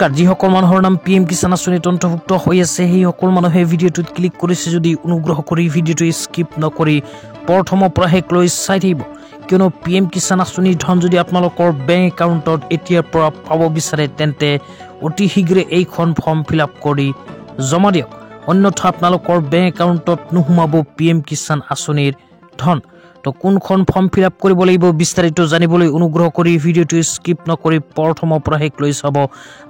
নমস্কাৰ যিসকল মানুহৰ নাম পিএম কিষাণ আঁচনিত অন্তৰ্ভুক্ত হৈ আছে সেই সকল মানুহে ভিডিঅ'টোত ক্লিক কৰিছে যদি অনুগ্ৰহ কৰি ভিডিঅ'টো স্কিপ নকৰি প্ৰথমৰ পৰা শেষ লৈ চাই থাকিব কিয়নো পিএম কিষাণ আঁচনিৰ ধন যদি আপোনালোকৰ বেংক একাউণ্টত এতিয়াৰ পৰা পাব বিচাৰে তেন্তে অতি শীঘ্ৰে এইখন ফৰ্ম ফিলআপ কৰি জমা দিয়ক অন্যথা আপোনালোকৰ বেংক একাউণ্টত নোসোমাব পিএম কিষাণ আঁচনিৰ ধন তো কোনখন ফৰ্ম ফিলআপ কৰিব লাগিব বিস্তাৰিত জানিবলৈ অনুগ্ৰহ কৰি ভিডিঅ'টো স্কিপ নকৰি প্ৰথমৰ পৰা শেষ লৈ চাব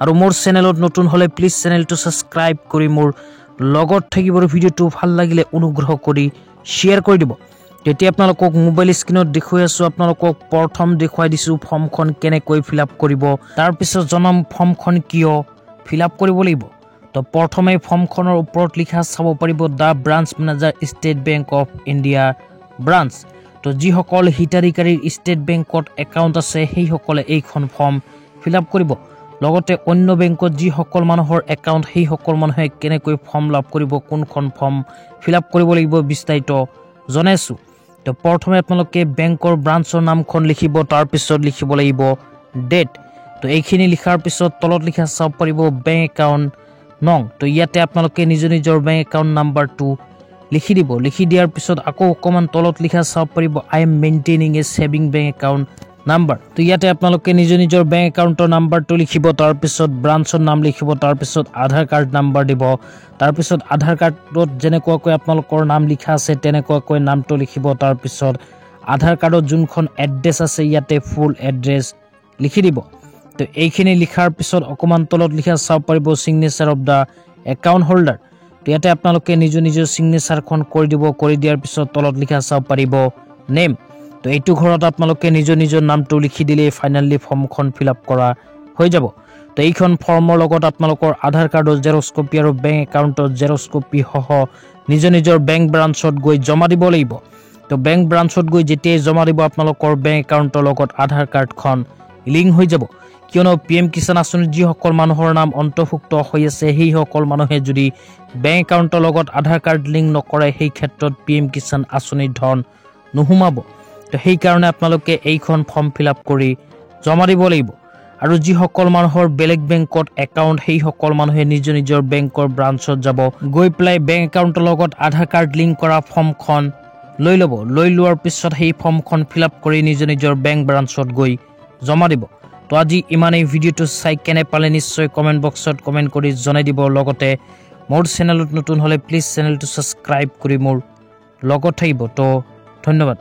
আৰু মোৰ চেনেলত নতুন হলে প্লিজ চেনেলটো সাবস্ক্ৰাইব কৰি মোৰ লগত থাকিব ভিডিঅ'টো ভাল লাগিলে অনুগ্ৰহ কৰি শ্বেয়াৰ কৰি দিব তেতিয়া আপোনালোকক মোবাইল স্ক্ৰীনত দেখুৱাই আছো আপোনালোকক প্ৰথম দেখুৱাই দিছো ফৰ্মখন কেনেকৈ ফিলআপ কৰিব তাৰ পিছত জনাম ফৰ্মখন কিয় ফিলআপ কৰিব লাগিব তো প্ৰথমে ফৰ্মখনৰ ওপৰত লিখা চাব পাৰিব the branch manager State Bank of India branch তো যিসকল হিতাধিকাৰীৰ ষ্টেট বেংকত একাউণ্ট আছে সেই সকলে এইখন ফৰ্ম ফিলআপ কৰিব লগতে অন্য বেংকত যিসকল মানুহৰ একাউণ্ট সেই সকল মানুহে কেনেকৈ ফৰ্ম লাভ কৰিব কোনখন ফৰ্ম ফিলআপ কৰিব লাগিব বিস্তাৰিত জনাইছো তো প্ৰথমে আপোনালোকে বেংকৰ ব্ৰাঞ্চৰ নামখন লিখিব তাৰ পিছত লিখিব লাগিব ডেট তো এইখিনি লিখাৰ পিছত তলত লিখা চাব পাৰিব বেংক একাউণ্ট নং তো ইয়াতে আপোনালোকে নিজৰ বেংক একাউণ্ট নাম্বাৰটো লিখি দিব লিখি দিয়াৰ পিছত আকৌ অকমান তলত লিখা চাব পাৰিব I am maintaining A saving bank account number তো ইয়াতে আপোনালোকে নিজৰ বেংক একাউণ্টৰ নাম্বাৰটো লিখিব তাৰ পিছত ব্ৰাঞ্চৰ নাম লিখিব তাৰ পিছত আধাৰ কাৰ্ড নাম্বাৰ দিব তাৰ পিছত আধাৰ কাৰ্ডত যেনেকুৱাকৈ আপোনালোকৰ নাম লিখা আছে তেনেকুৱাকৈ নামটো লিখিব তাৰ পিছত আধাৰ কাৰ্ডত যোনখন এড্ৰেছ আছে ইয়াতে ফুল এড্ৰেছ লিখি দিব তো এইখিনি লিখাৰ পিছত অকমান তলত লিখা চাব পাৰিব signature of the account holder ইয়াতে আপোনালোকে নিজৰ সিগনেচাৰখন কৰি দিব কৰি দিয়াৰ পিছত তলত লিখা চাব পাৰিব নেম তো এইটো ঘৰত আপোনালোকে নিজৰ নামটো লিখি দিলে ফাইনালি ফৰ্মখন ফিলআপ কৰা হৈ যাব তো এইখন ফৰ্মৰ লগত আপোনালোকৰ আধাৰ কাৰ্ডৰ জেৰক্স কপি আৰু বেংক একাউণ্টৰ জেৰক্স কপি সহ নিজৰ বেংক ব্ৰাঞ্চত গৈ জমা দিব লাগিব তো বেংক ব্ৰাঞ্চত গৈ যেতিয়া জমা দিব আপোনালোকৰ বেংক একাউণ্টৰ লগত আধাৰ কাৰ্ডখন লিংক হৈ যাব কিয়নো পিএম কিষাণ আঁচনিৰ যিসকল মানুহৰ নাম অন্তৰ্ভুক্ত হৈ আছে সেই সকল মানুহে যদি বেংক একাউণ্টৰ লগত আধাৰ কাৰ্ড লিংক নকৰে সেই ক্ষেত্ৰত পিএম কিষাণ আঁচনিৰ ধন নোসোমাব তো সেই কাৰণে আপোনালোকে এইখন ফৰ্ম ফিলআপ কৰি জমা দিব লাগিব আৰু যিসকল মানুহৰ বেলেগ বেংকত একাউণ্ট সেই সকল মানুহে নিজৰ বেংকৰ ব্ৰাঞ্চত যাব গৈ পেলাই বেংক একাউণ্টৰ লগত আধাৰ কাৰ্ড লিংক কৰা ফৰ্মখন লৈ ল'ব লৈ লোৱাৰ পিছত সেই ফৰ্মখন ফিলআপ কৰি নিজৰ বেংক ব্ৰাঞ্চত গৈ জমা দিব তো আজি ইমানেই ভিডিঅ'টো চাই কেনে পালে নিশ্চয় কমেণ্ট বক্সত কমেণ্ট কৰি জনাই দিব লগতে মোৰ চেনেলত নতুন হলে প্লিজ চেনেলটো সাবস্ক্ৰাইব কৰি মোৰ লগত থাকিব তো ধন্যবাদ।